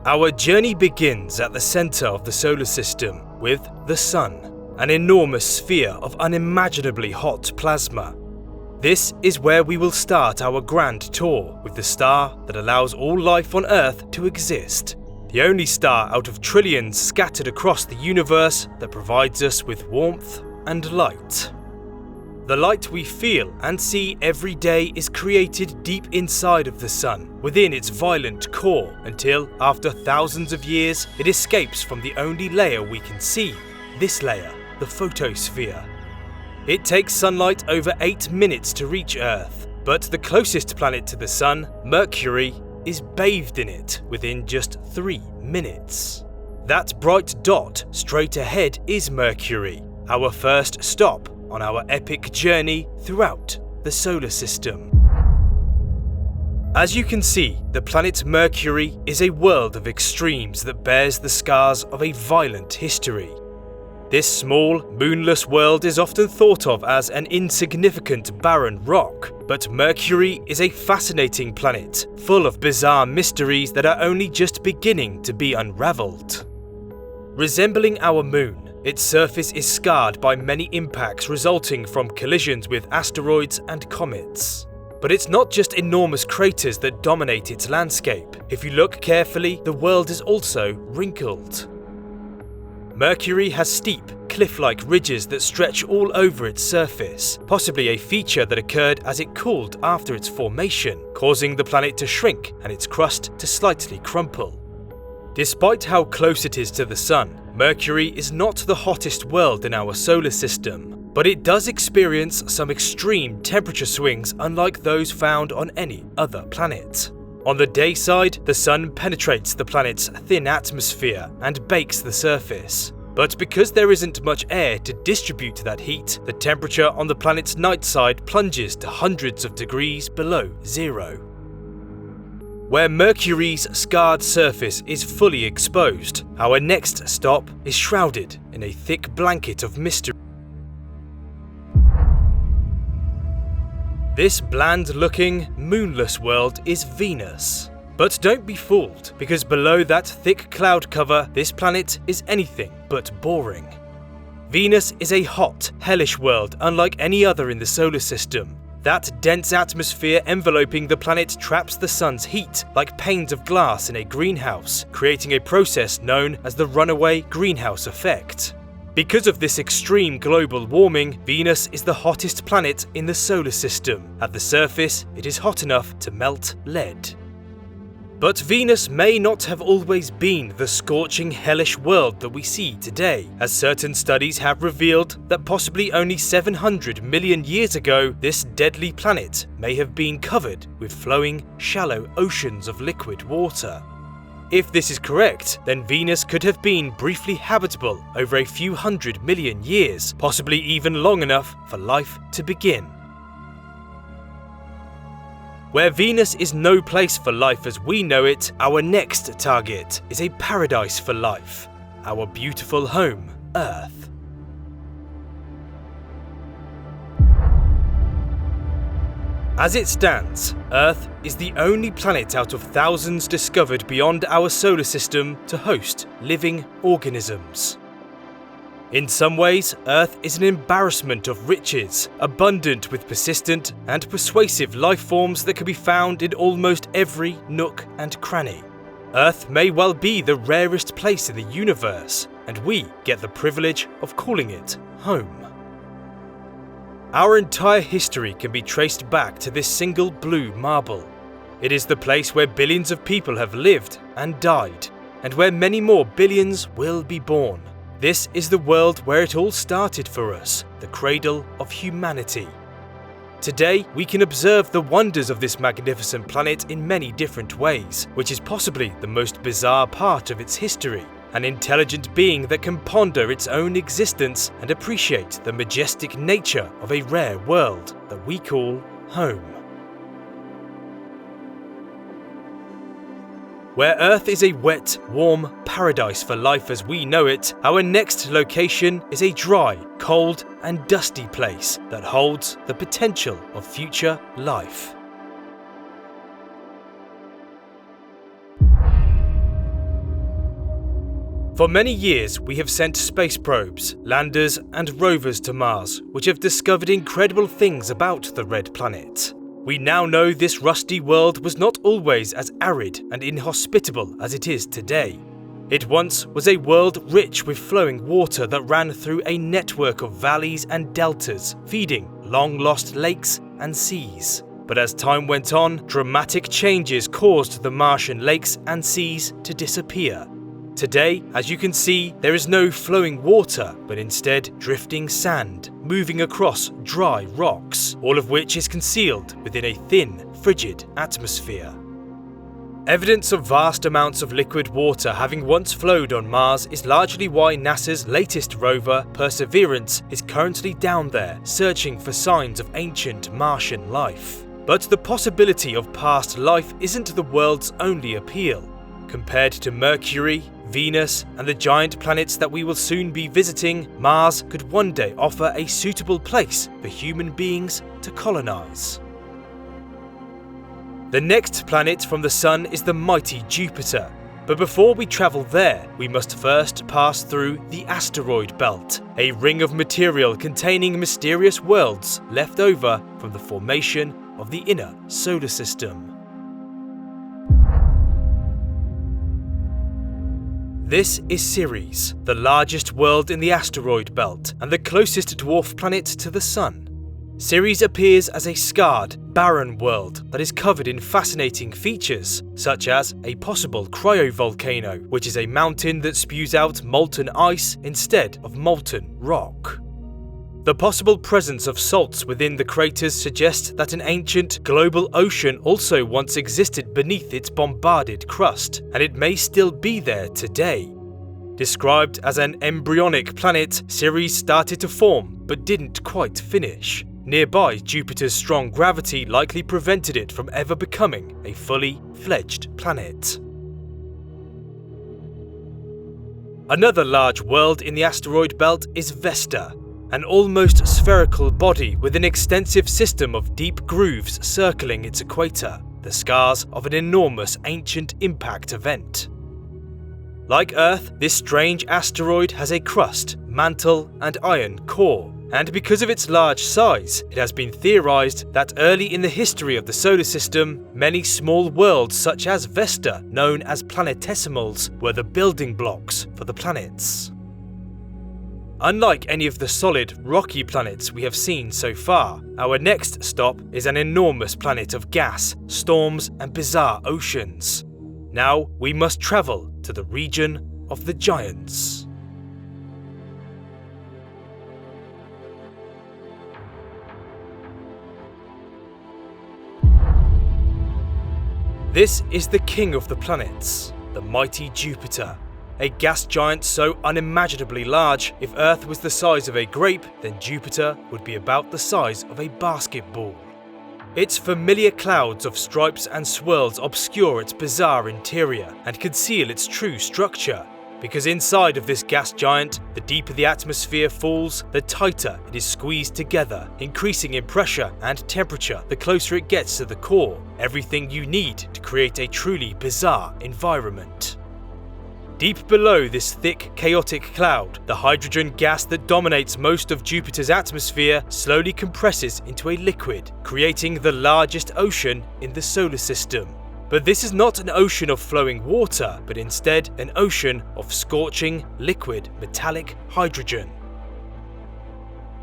Our journey begins at the center of the solar system with the Sun, an enormous sphere of unimaginably hot plasma. This is where we will start our grand tour with the star that allows all life on Earth to exist. The only star out of trillions scattered across the universe that provides us with warmth and light. The light we feel and see every day is created deep inside of the Sun, within its violent core, until, after thousands of years, it escapes from the only layer we can see, this layer, the photosphere. It takes sunlight over 8 minutes to reach Earth, but the closest planet to the Sun, Mercury, is bathed in it within just 3 minutes. That bright dot straight ahead is Mercury, our first stop on our epic journey throughout the solar system. As you can see, the planet Mercury is a world of extremes that bears the scars of a violent history. This small, moonless world is often thought of as an insignificant barren rock, but Mercury is a fascinating planet, full of bizarre mysteries that are only just beginning to be unraveled. Resembling our moon, its surface is scarred by many impacts resulting from collisions with asteroids and comets. But it's not just enormous craters that dominate its landscape. If you look carefully, the world is also wrinkled. Mercury has steep, cliff-like ridges that stretch all over its surface, possibly a feature that occurred as it cooled after its formation, causing the planet to shrink and its crust to slightly crumple. Despite how close it is to the Sun, Mercury is not the hottest world in our solar system, but it does experience some extreme temperature swings unlike those found on any other planet. On the day side, the Sun penetrates the planet's thin atmosphere and bakes the surface. But because there isn't much air to distribute that heat, the temperature on the planet's night side plunges to hundreds of degrees below zero. Where Mercury's scarred surface is fully exposed, our next stop is shrouded in a thick blanket of mystery. This bland-looking, moonless world is Venus. But don't be fooled, because below that thick cloud cover, this planet is anything but boring. Venus is a hot, hellish world unlike any other in the solar system. That dense atmosphere enveloping the planet traps the Sun's heat like panes of glass in a greenhouse, creating a process known as the runaway greenhouse effect. Because of this extreme global warming, Venus is the hottest planet in the solar system. At the surface, it is hot enough to melt lead. But Venus may not have always been the scorching, hellish world that we see today, as certain studies have revealed that possibly only 700 million years ago, this deadly planet may have been covered with flowing, shallow oceans of liquid water. If this is correct, then Venus could have been briefly habitable over a few 100 million years, possibly even long enough for life to begin. Where Venus is no place for life as we know it, our next target is a paradise for life, our beautiful home, Earth. As it stands, Earth is the only planet out of thousands discovered beyond our solar system to host living organisms. In some ways, Earth is an embarrassment of riches, abundant with persistent and persuasive life forms that can be found in almost every nook and cranny. Earth may well be the rarest place in the universe, and we get the privilege of calling it home. Our entire history can be traced back to this single blue marble. It is the place where billions of people have lived and died, and where many more billions will be born. This is the world where it all started for us, the cradle of humanity. Today, we can observe the wonders of this magnificent planet in many different ways, which is possibly the most bizarre part of its history. An intelligent being that can ponder its own existence and appreciate the majestic nature of a rare world that we call home. Where Earth is a wet, warm paradise for life as we know it, our next location is a dry, cold, and dusty place that holds the potential of future life. For many years, we have sent space probes, landers, and rovers to Mars, which have discovered incredible things about the red planet. We now know this rusty world was not always as arid and inhospitable as it is today. It once was a world rich with flowing water that ran through a network of valleys and deltas, feeding long-lost lakes and seas. But as time went on, dramatic changes caused the Martian lakes and seas to disappear. Today, as you can see, there is no flowing water, but instead drifting sand, moving across dry rocks, all of which is concealed within a thin, frigid atmosphere. Evidence of vast amounts of liquid water having once flowed on Mars is largely why NASA's latest rover, Perseverance, is currently down there searching for signs of ancient Martian life. But the possibility of past life isn't the world's only appeal. Compared to Mercury, Venus, and the giant planets that we will soon be visiting, Mars could one day offer a suitable place for human beings to colonize. The next planet from the Sun is the mighty Jupiter, but before we travel there, we must first pass through the asteroid belt, a ring of material containing mysterious worlds left over from the formation of the inner solar system. This is Ceres, the largest world in the asteroid belt and the closest dwarf planet to the Sun. Ceres appears as a scarred, barren world that is covered in fascinating features, such as a possible cryovolcano, which is a mountain that spews out molten ice instead of molten rock. The possible presence of salts within the craters suggests that an ancient global ocean also once existed beneath its bombarded crust, and it may still be there today. Described as an embryonic planet, Ceres started to form but didn't quite finish. Nearby, Jupiter's strong gravity likely prevented it from ever becoming a fully fledged planet. Another large world in the asteroid belt is Vesta, an almost spherical body with an extensive system of deep grooves circling its equator, the scars of an enormous ancient impact event. Like Earth, this strange asteroid has a crust, mantle, and iron core, and because of its large size, it has been theorized that early in the history of the solar system, many small worlds such as Vesta, known as planetesimals, were the building blocks for the planets. Unlike any of the solid, rocky planets we have seen so far, our next stop is an enormous planet of gas, storms, and bizarre oceans. Now we must travel to the region of the giants. This is the king of the planets, the mighty Jupiter. A gas giant so unimaginably large, if Earth was the size of a grape, then Jupiter would be about the size of a basketball. Its familiar clouds of stripes and swirls obscure its bizarre interior and conceal its true structure, because inside of this gas giant, the deeper the atmosphere falls, the tighter it is squeezed together, increasing in pressure and temperature the closer it gets to the core, everything you need to create a truly bizarre environment. Deep below this thick, chaotic cloud, the hydrogen gas that dominates most of Jupiter's atmosphere slowly compresses into a liquid, creating the largest ocean in the solar system. But this is not an ocean of flowing water, but instead an ocean of scorching, liquid, metallic hydrogen.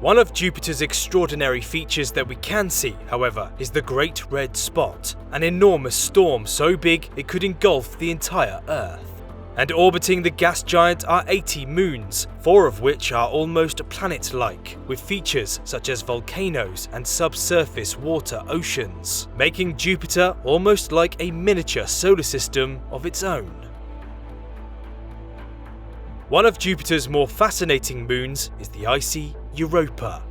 One of Jupiter's extraordinary features that we can see, however, is the Great Red Spot, an enormous storm so big it could engulf the entire Earth. And orbiting the gas giant are 80 moons, 4 of which are almost planet-like, with features such as volcanoes and subsurface water oceans, making Jupiter almost like a miniature solar system of its own. One of Jupiter's more fascinating moons is the icy Europa.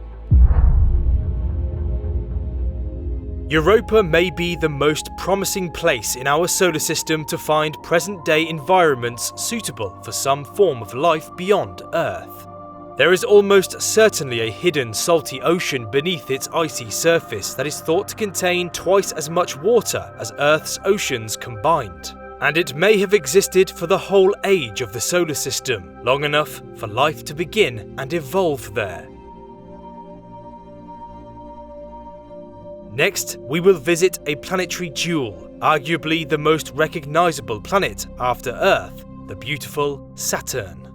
Europa may be the most promising place in our solar system to find present-day environments suitable for some form of life beyond Earth. There is almost certainly a hidden salty ocean beneath its icy surface that is thought to contain twice as much water as Earth's oceans combined. and it may have existed for the whole age of the solar system, long enough for life to begin and evolve there. Next, we will visit a planetary jewel, arguably the most recognizable planet after Earth, the beautiful Saturn.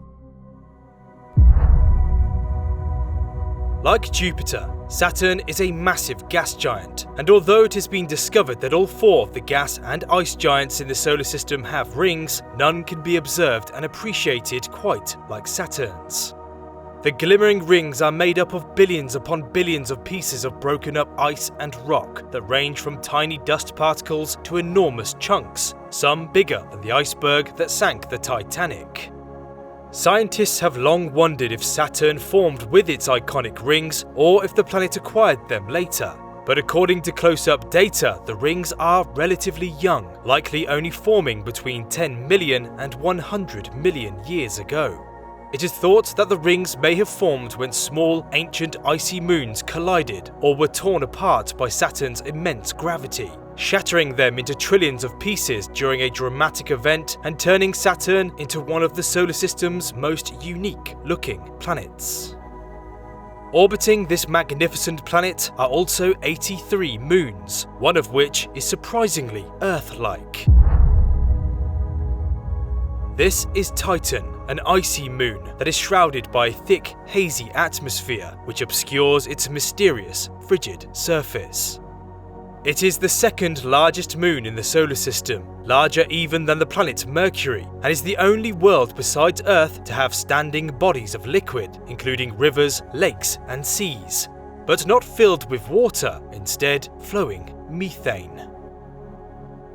Like Jupiter, Saturn is a massive gas giant, and although it has been discovered that all 4 of the gas and ice giants in the solar system have rings, none can be observed and appreciated quite like Saturn's. The glimmering rings are made up of billions upon billions of pieces of broken up ice and rock that range from tiny dust particles to enormous chunks, some bigger than the iceberg that sank the Titanic. Scientists have long wondered if Saturn formed with its iconic rings or if the planet acquired them later. But according to close-up data, the rings are relatively young, likely only forming between 10 million and 100 million years ago. It is thought that the rings may have formed when small, ancient icy moons collided or were torn apart by Saturn's immense gravity, shattering them into trillions of pieces during a dramatic event and turning Saturn into one of the solar system's most unique-looking planets. Orbiting this magnificent planet are also 83 moons, one of which is surprisingly Earth-like. This is Triton, an icy moon that is shrouded by a thick, hazy atmosphere which obscures its mysterious, frigid surface. It is the second largest moon in the solar system, larger even than the planet Mercury, and is the only world besides Earth to have standing bodies of liquid, including rivers, lakes, and seas, but not filled with water, instead flowing methane.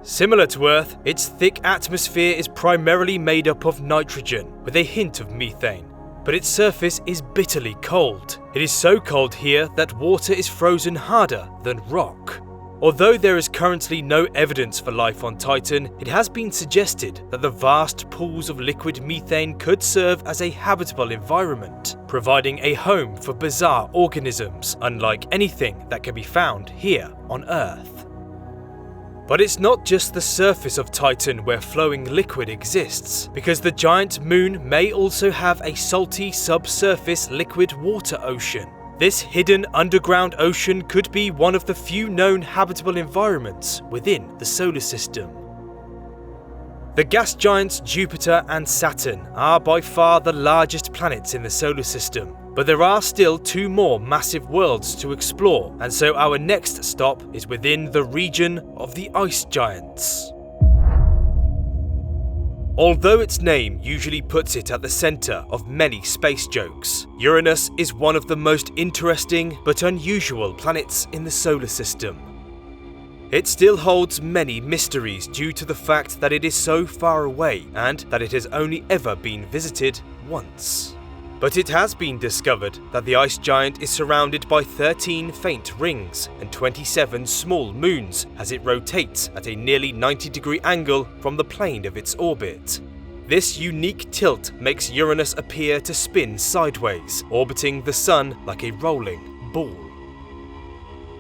Similar to Earth, its thick atmosphere is primarily made up of nitrogen, with a hint of methane, but its surface is bitterly cold. It is so cold here that water is frozen harder than rock. Although there is currently no evidence for life on Triton, it has been suggested that the vast pools of liquid methane could serve as a habitable environment, providing a home for bizarre organisms, unlike anything that can be found here on Earth. But it's not just the surface of Triton where flowing liquid exists, because the giant moon may also have a salty subsurface liquid water ocean. This hidden underground ocean could be one of the few known habitable environments within the solar system. The gas giants Jupiter and Saturn are by far the largest planets in the solar system, but there are still 2 more massive worlds to explore, and so our next stop is within the region of the ice giants. Although its name usually puts it at the center of many space jokes, Uranus is one of the most interesting but unusual planets in the solar system. It still holds many mysteries due to the fact that it is so far away and that it has only ever been visited once. But it has been discovered that the ice giant is surrounded by 13 faint rings and 27 small moons as it rotates at a nearly 90-degree angle from the plane of its orbit. This unique tilt makes Uranus appear to spin sideways, orbiting the Sun like a rolling ball.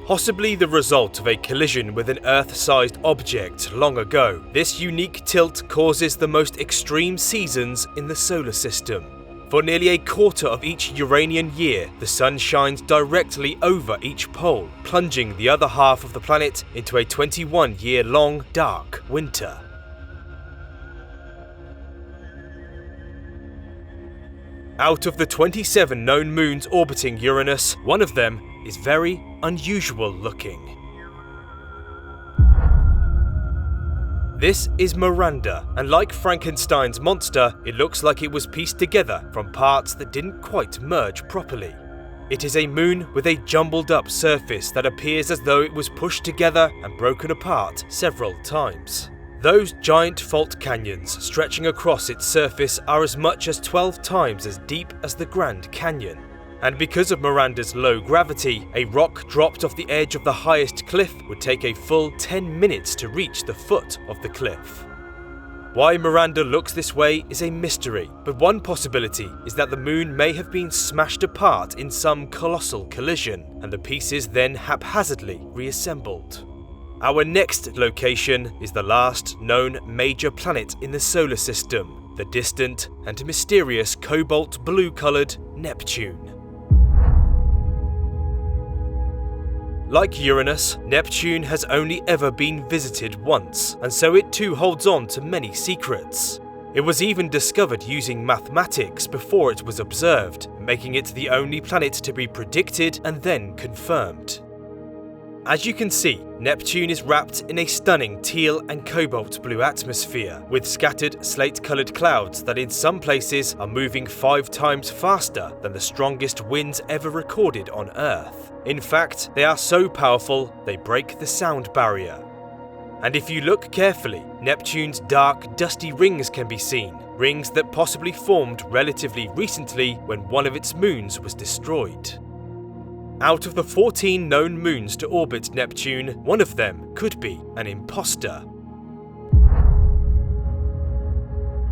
Possibly the result of a collision with an Earth-sized object long ago, this unique tilt causes the most extreme seasons in the solar system. For nearly a quarter of each Uranian year, the Sun shines directly over each pole, plunging the other half of the planet into a 21-year-long dark winter. Out of the 27 known moons orbiting Uranus, one of them is very unusual looking. This is Miranda, and like Frankenstein's monster, it looks like it was pieced together from parts that didn't quite merge properly. It is a moon with a jumbled up surface that appears as though it was pushed together and broken apart several times. Those giant fault canyons stretching across its surface are as much as 12 times as deep as the Grand Canyon. And because of Miranda's low gravity, a rock dropped off the edge of the highest cliff would take a full 10 minutes to reach the foot of the cliff. Why Miranda looks this way is a mystery, but one possibility is that the moon may have been smashed apart in some colossal collision, and the pieces then haphazardly reassembled. Our next location is the last known major planet in the solar system, the distant and mysterious cobalt blue-coloured Neptune. Like Uranus, Neptune has only ever been visited once, and so it too holds on to many secrets. It was even discovered using mathematics before it was observed, making it the only planet to be predicted and then confirmed. As you can see, Neptune is wrapped in a stunning teal and cobalt blue atmosphere, with scattered slate-coloured clouds that in some places are moving 5 times faster than the strongest winds ever recorded on Earth. In fact, they are so powerful they break the sound barrier. And if you look carefully, Neptune's dark, dusty rings can be seen, rings that possibly formed relatively recently when one of its moons was destroyed. Out of the 14 known moons to orbit Neptune, one of them could be an imposter.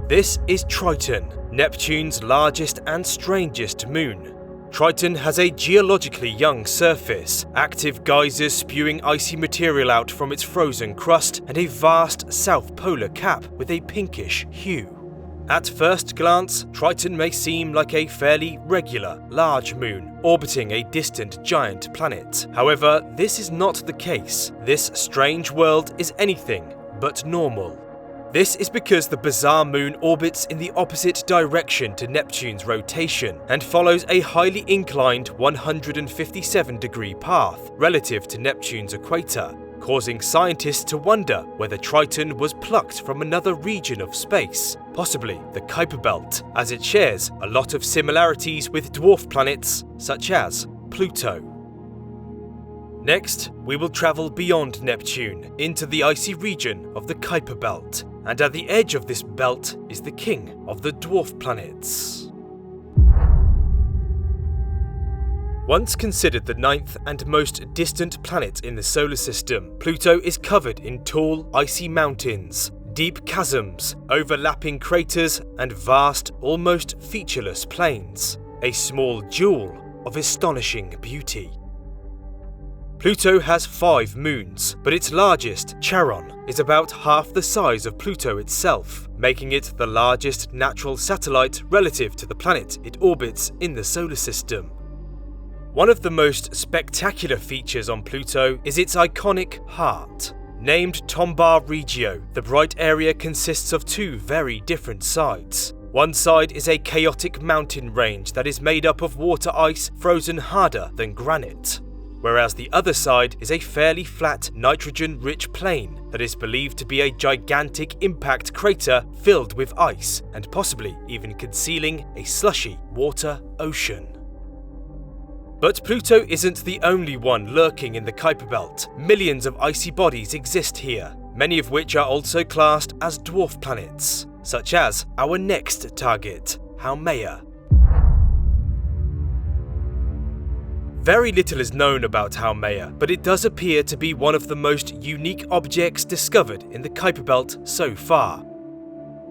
This is Triton, Neptune's largest and strangest moon. Triton has a geologically young surface, active geysers spewing icy material out from its frozen crust, and a vast south polar cap with a pinkish hue. At first glance, Triton may seem like a fairly regular, large moon, orbiting a distant giant planet. However, this is not the case. This strange world is anything but normal. This is because the bizarre moon orbits in the opposite direction to Neptune's rotation and follows a highly inclined 157-degree path relative to Neptune's equator, causing scientists to wonder whether Triton was plucked from another region of space, possibly the Kuiper Belt, as it shares a lot of similarities with dwarf planets such as Pluto. Next, we will travel beyond Neptune into the icy region of the Kuiper Belt, and at the edge of this belt is the king of the dwarf planets. Once considered the 9th and most distant planet in the solar system, Pluto is covered in tall, icy mountains, deep chasms, overlapping craters, and vast, almost featureless plains, a small jewel of astonishing beauty. Pluto has 5 moons, but its largest, Charon, is about half the size of Pluto itself, making it the largest natural satellite relative to the planet it orbits in the solar system. One of the most spectacular features on Pluto is its iconic heart. Named Tombaugh Regio, the bright area consists of 2 very different sides. One side is a chaotic mountain range that is made up of water ice frozen harder than granite, whereas the other side is a fairly flat, nitrogen-rich plain that is believed to be a gigantic impact crater filled with ice and possibly even concealing a slushy water ocean. But Pluto isn't the only one lurking in the Kuiper Belt. Millions of icy bodies exist here, many of which are also classed as dwarf planets, such as our next target, Haumea. Very little is known about Haumea, but it does appear to be one of the most unique objects discovered in the Kuiper Belt so far.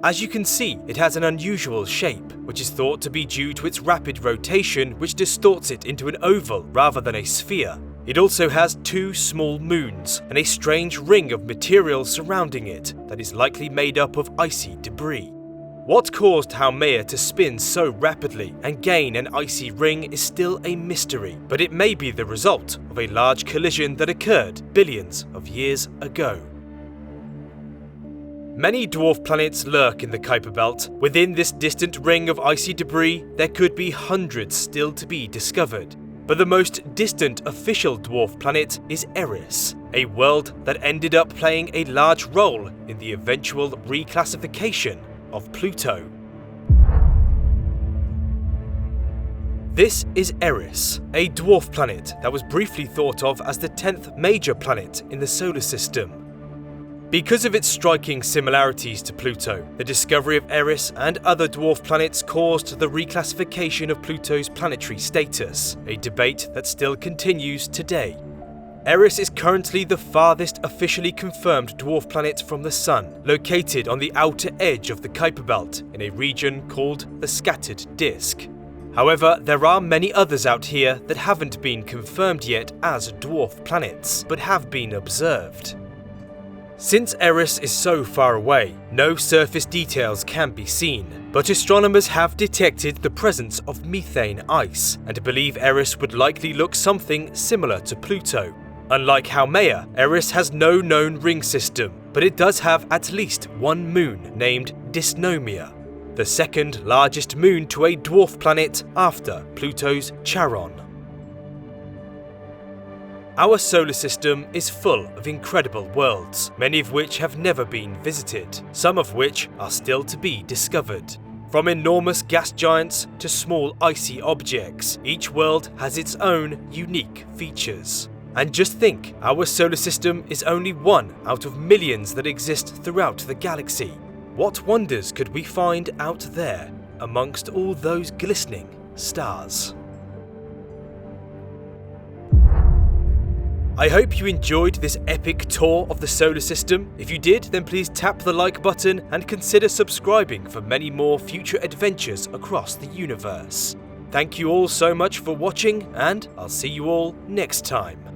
As you can see, it has an unusual shape, which is thought to be due to its rapid rotation, which distorts it into an oval rather than a sphere. It also has 2 small moons and a strange ring of material surrounding it that is likely made up of icy debris. What caused Haumea to spin so rapidly and gain an icy ring is still a mystery, but it may be the result of a large collision that occurred billions of years ago. Many dwarf planets lurk in the Kuiper Belt. Within this distant ring of icy debris, there could be hundreds still to be discovered. But the most distant official dwarf planet is Eris, a world that ended up playing a large role in the eventual reclassification of Pluto. This is Eris, a dwarf planet that was briefly thought of as the 10th major planet in the solar system. Because of its striking similarities to Pluto, the discovery of Eris and other dwarf planets caused the reclassification of Pluto's planetary status, a debate that still continues today. Eris is currently the farthest officially confirmed dwarf planet from the Sun, located on the outer edge of the Kuiper Belt in a region called the Scattered Disk. However, there are many others out here that haven't been confirmed yet as dwarf planets, but have been observed. Since Eris is so far away, no surface details can be seen, but astronomers have detected the presence of methane ice and believe Eris would likely look something similar to Pluto. Unlike Haumea, Eris has no known ring system, but it does have at least one moon named Dysnomia, the second largest moon to a dwarf planet after Pluto's Charon. Our solar system is full of incredible worlds, many of which have never been visited, some of which are still to be discovered. From enormous gas giants to small icy objects, each world has its own unique features. And just think, our solar system is only one out of millions that exist throughout the galaxy. What wonders could we find out there amongst all those glistening stars? I hope you enjoyed this epic tour of the solar system. If you did, then please tap the like button and consider subscribing for many more future adventures across the universe. Thank you all so much for watching, and I'll see you all next time.